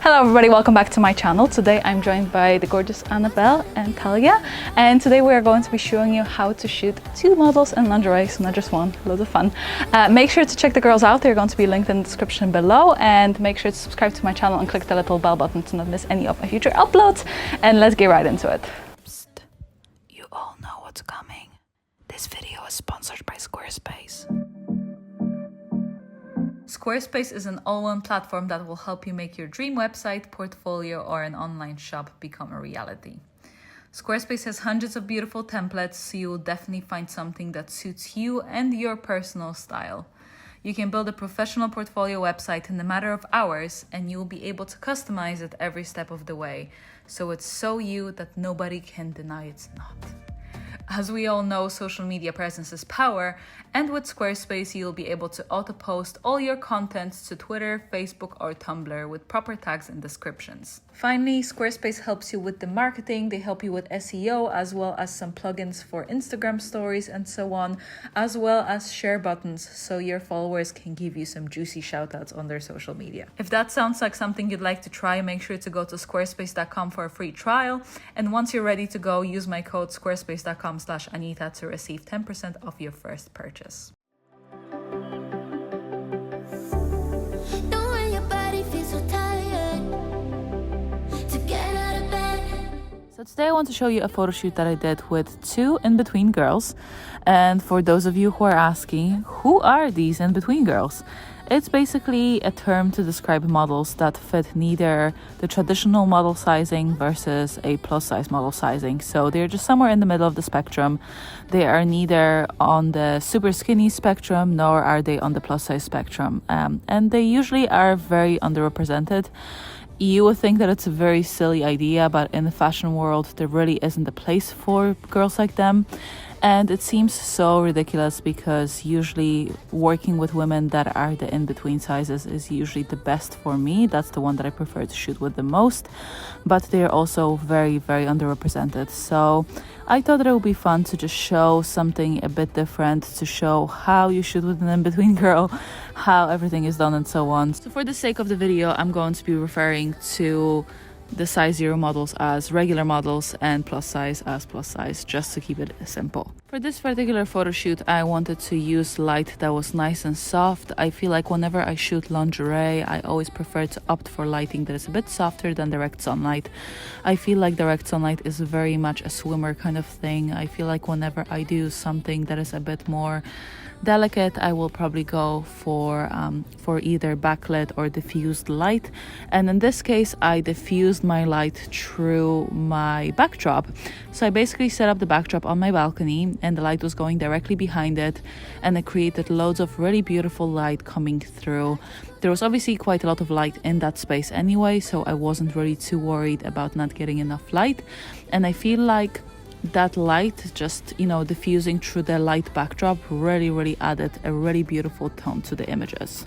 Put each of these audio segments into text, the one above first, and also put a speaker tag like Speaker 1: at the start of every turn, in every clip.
Speaker 1: Hello everybody, welcome back to my channel. Today I'm joined by the gorgeous Annabelle and Talia, and today we are going to be showing you how to shoot 2 models in lingerie, so not just one, loads of fun. Make sure to check the girls out, they're going to be linked in the description below, and make sure to subscribe to my channel and click the little bell button to not miss any of my future uploads, and let's get right into it. Psst. You all know what's coming. This video is sponsored by Squarespace. Squarespace is an all-in platform that will help you make your dream website, portfolio, or an online shop become a reality. Squarespace has hundreds of beautiful templates, so you will definitely find something that suits you and your personal style. You can build a professional portfolio website in a matter of hours, and you will be able to customize it every step of the way, so it's so you that nobody can deny it's not. As we all know, social media presence is power, and with Squarespace, you'll be able to auto-post all your content to Twitter, Facebook, or Tumblr with proper tags and descriptions. Finally, Squarespace helps you with the marketing. They help you with SEO, as well as some plugins for Instagram stories and so on, as well as share buttons, so your followers can give you some juicy shoutouts on their social media. If that sounds like something you'd like to try, make sure to go to squarespace.com for a free trial. And once you're ready to go, use my code squarespace.com/Anita to receive 10% off your first purchase. So today I want to show you a photo shoot that I did with 2 in-between girls. And for those of you who are asking, who are these in-between girls? It's basically a term to describe models that fit neither the traditional model sizing versus a plus-size model sizing. So they're just somewhere in the middle of the spectrum. They are neither on the super skinny spectrum, nor are they on the plus-size spectrum. And they usually are very underrepresented. You would think that it's a very silly idea, but in the fashion world, there really isn't a place for girls like them. And it seems so ridiculous because usually working with women that are the in-between sizes is usually the best for me. That's the one that I prefer to shoot with the most, but they're also very, very underrepresented. So I thought that it would be fun to just show something a bit different, to show how you shoot with an in-between girl, how everything is done and so on. So for the sake of the video, I'm going to be referring to the size 0 models as regular models and plus size as plus size, just to keep it simple. For this particular photo shoot, I wanted to use light that was nice and soft. I feel like whenever I shoot lingerie, I always prefer to opt for lighting that is a bit softer than direct sunlight. I feel like direct sunlight is very much a swimmer kind of thing. I feel like whenever I do something that is a bit more delicate, I will probably go for either backlit or diffused light. And in this case, I diffused my light through my backdrop. So I basically set up the backdrop on my balcony, and the light was going directly behind it, and it created loads of really beautiful light coming through. There was obviously quite a lot of light in that space anyway, so I wasn't really too worried about not getting enough light. And I feel like that light, just, diffusing through the light backdrop, really added a really beautiful tone to the images.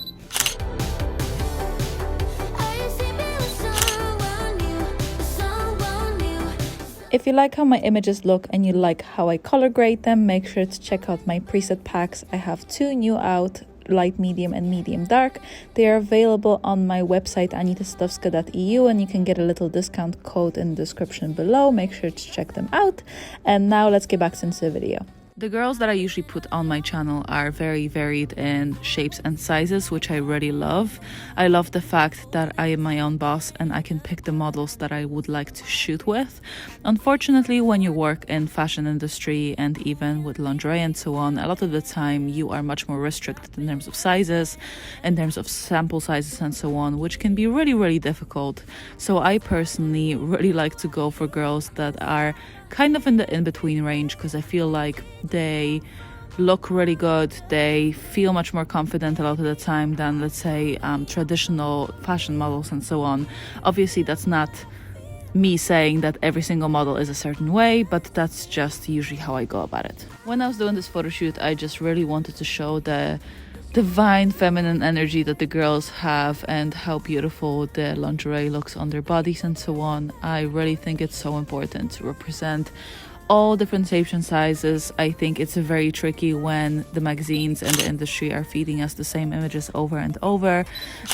Speaker 1: If you like how my images look and you like how I color grade them, make sure to check out my preset packs. I have 2 new out, light medium and medium dark. They are available on my website anitasadowska.eu, and you can get a little discount code in the description below. Make sure to check them out. And now let's get back into the video. The girls that I usually put on my channel are very varied in shapes and sizes, which I really love. I love the fact that I am my own boss and I can pick the models that I would like to shoot with. Unfortunately, when you work in fashion industry and even with lingerie and so on, a lot of the time you are much more restricted in terms of sizes, in terms of sample sizes and so on, which can be really difficult. So I personally really like to go for girls that are kind of in the in-between range, because I feel like they look really good, they feel much more confident a lot of the time than, let's say, traditional fashion models and so on. Obviously, that's not me saying that every single model is a certain way, but that's just usually how I go about it. When I was doing this photo shoot, I just really wanted to show the divine feminine energy that the girls have and how beautiful the lingerie looks on their bodies and so on. I really think it's so important to represent all different shapes and sizes. I think it's very tricky when the magazines and the industry are feeding us the same images over and over,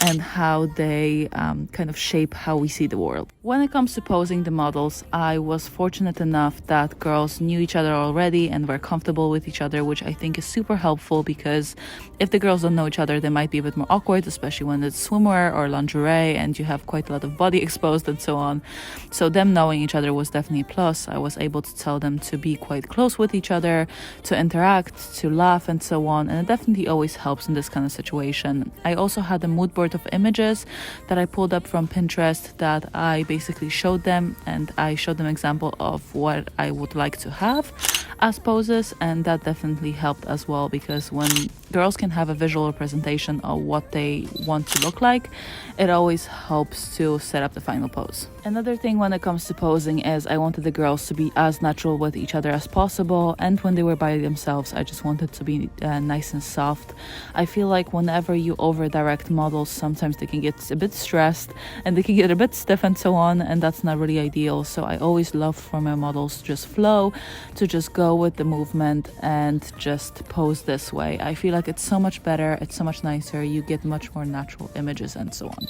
Speaker 1: and how they kind of shape how we see the world. When it comes to posing the models, I was fortunate enough that girls knew each other already and were comfortable with each other, which I think is super helpful, because if the girls don't know each other, they might be a bit more awkward, especially when it's swimwear or lingerie and you have quite a lot of body exposed and so on. So them knowing each other was definitely a plus. I was able to tell them to be quite close with each other, to interact, to laugh and so on, and it definitely always helps in this kind of situation. I also had a mood board of images that I pulled up from Pinterest that I basically showed them, and I showed them example of what I would like to have as poses, and that definitely helped as well, because when girls can have a visual representation of what they want to look like, it always helps to set up the final pose. Another thing when it comes to posing is I wanted the girls to be as natural with each other as possible, and when they were by themselves, I just wanted to be nice and soft. I feel like whenever you over direct models, sometimes they can get a bit stressed and they can get a bit stiff and so on, and that's not really ideal. So I always love for my models to just flow, to just go with the movement and just pose this way. I feel like it's so much better, it's so much nicer, you get much more natural images and so on.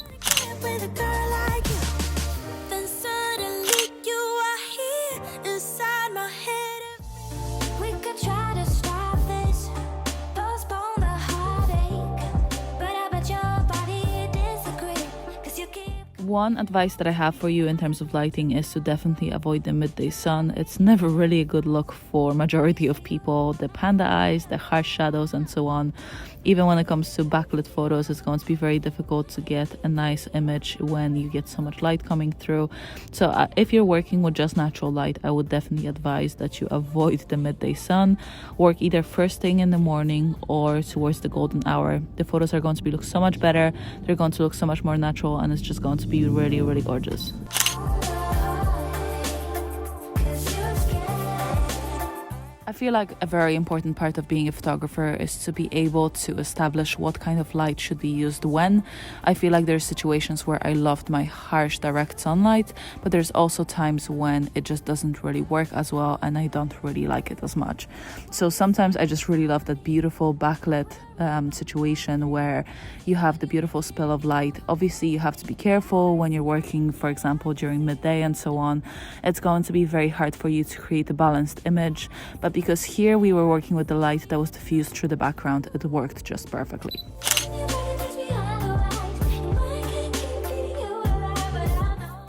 Speaker 1: One advice that I have for you in terms of lighting is to definitely avoid the midday sun. It's never really a good look for majority of people. The panda eyes, the harsh shadows and so on. Even when it comes to backlit photos, it's going to be very difficult to get a nice image when you get so much light coming through. So if you're working with just natural light, I would definitely advise that you avoid the midday sun. Work either first thing in the morning or towards the golden hour. The photos are going to look so much better. They're going to look so much more natural, and it's just going to be really, really gorgeous. I feel like a very important part of being a photographer is to be able to establish what kind of light should be used when. I feel like there's situations where I loved my harsh direct sunlight, but there's also times when it just doesn't really work as well and I don't really like it as much. So sometimes I just really love that beautiful backlit situation where you have the beautiful spill of light. Obviously you have to be careful when you're working, for example, during midday and so on. It's going to be very hard for you to create a balanced image, but because here we were working with the light that was diffused through the background, it worked just perfectly.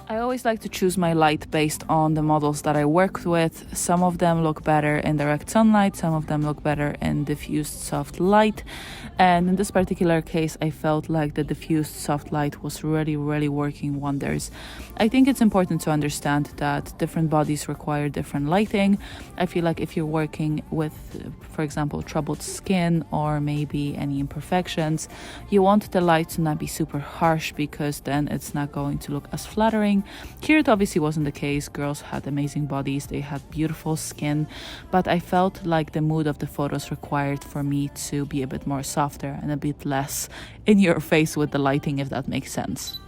Speaker 1: I always like to choose my light based on the models that I worked with. Some of them look better in direct sunlight, some of them look better in diffused soft light. And in this particular case, I felt like the diffused soft light was really, really working wonders. I think it's important to understand that different bodies require different lighting. I feel like if you're working with, for example, troubled skin or maybe any imperfections, you want the light to not be super harsh, because then it's not going to look as flattering. Here it obviously wasn't the case. Girls had amazing bodies, they had beautiful skin, but I felt like the mood of the photos required for me to be a bit more softer and a bit less in your face with the lighting, if that makes sense.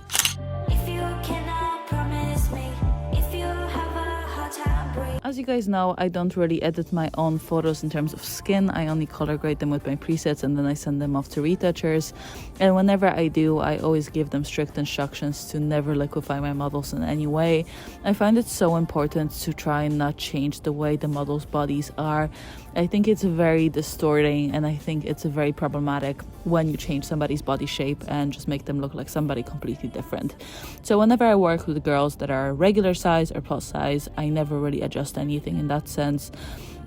Speaker 1: As you guys know, I don't really edit my own photos in terms of skin. I only color grade them with my presets and then I send them off to retouchers. And whenever I do, I always give them strict instructions to never liquefy my models in any way. I find it so important to try and not change the way the models' bodies are. I think it's very distorting, and I think it's very problematic when you change somebody's body shape and just make them look like somebody completely different. So whenever I work with girls that are regular size or plus size, I never really adjust anything in that sense.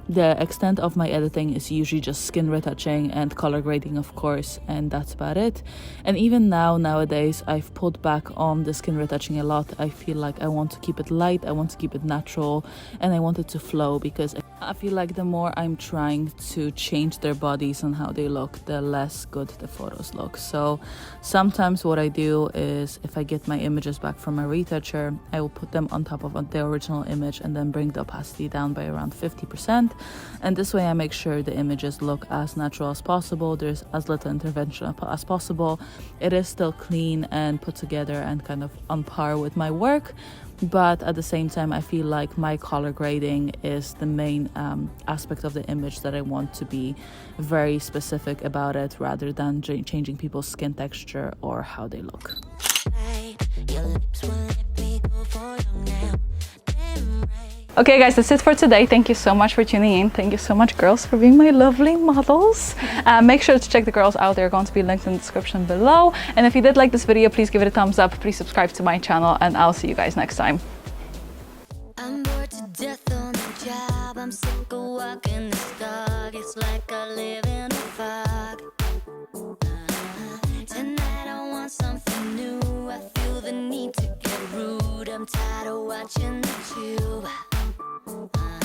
Speaker 1: The extent of my editing is usually just skin retouching and color grading, of course, and that's about it. And even nowadays, I've pulled back on the skin retouching a lot. I feel like I want to keep it light, I want to keep it natural, and I want it to flow, because I feel like the more I'm trying to change their bodies and how they look, the less good the photos look. So sometimes what I do is, if I get my images back from a retoucher, I will put them on top of the original image and then bring the opacity down by around 50%. And this way I make sure the images look as natural as possible. There's as little intervention as possible. It is still clean and put together and kind of on par with my work, but at the same time I feel like my color grading is the main aspect of the image that I want to be very specific about it, rather than changing people's skin texture or how they look.
Speaker 2: Okay guys, that's it for today. Thank you so much for tuning in. Thank you so much, girls, for being my lovely models. Make sure to check the girls out. They're going to be linked in the description below. And if you did like this video, please give it a thumbs up. Please subscribe to my channel, and I'll see you guys next time. I'm bored to death on the job. I'm sick of walking this dog. It's like I live in a fog. Tonight I want something new. I feel the need to get rude. I'm tired of watching the tube.